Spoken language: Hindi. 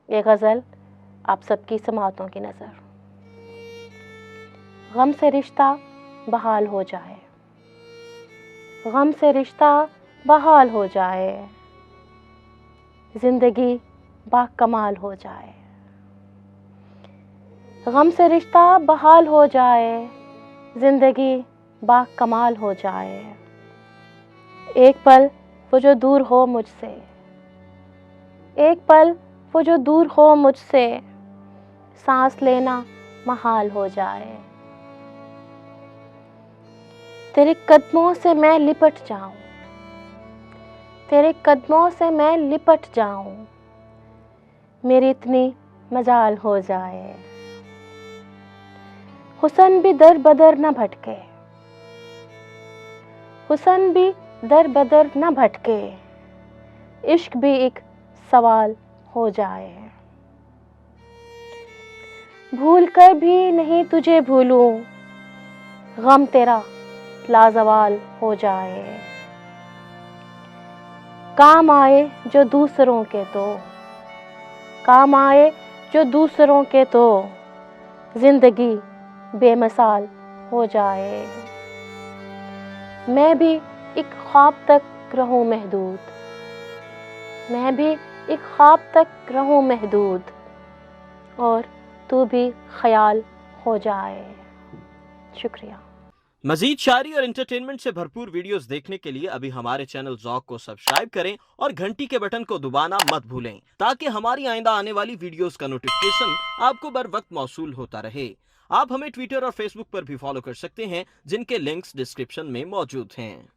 ये गज़ल आप सबकी समाअतों की नज़र। गम से रिश्ता बहाल हो जाए, गम से रिश्ता बहाल हो जाए, ज़िंदगी बाकमाल हो जाए। गम से रिश्ता बहाल हो जाए, ज़िंदगी बाकमाल हो जाए। एक पल वो जो दूर हो मुझसे, एक पल वो जो दूर हो मुझसे, सांस लेना महाल हो जाए। तेरे कदमों से मैं लिपट जाऊं, तेरे कदमों से मैं लिपट जाऊं, मेरी इतनी मजाल हो जाए। हुस्न भी दर बदर न भटके, हुस्न भी दर बदर न भटके, इश्क भी एक सवाल हो जाए। भूल कर भी नहीं तुझे भूलूं, गम तेरा लाजवाल हो जाए। काम आए जो दूसरों के तो, काम आए जो दूसरों के तो, जिंदगी बेमिसाल हो जाए। मैं भी एक ख्वाब तक रहूं महदूद, मैं भी एक ख्वाब तक रहूं महदूद, और तू भी ख्याल हो जाए। शुक्रिया। मजीद शायरी और एंटरटेनमेंट से भरपूर वीडियोस देखने के लिए अभी हमारे चैनल ज़ौक को सब्सक्राइब करें और घंटी के बटन को दबाना मत भूलें, ताकि हमारी आइंदा आने वाली वीडियोस का नोटिफिकेशन आपको बर वक्त मौसूल होता रहे। आप हमें ट्विटर और फेसबुक पर भी फॉलो कर सकते हैं, जिनके लिंक्स डिस्क्रिप्शन में मौजूद हैं।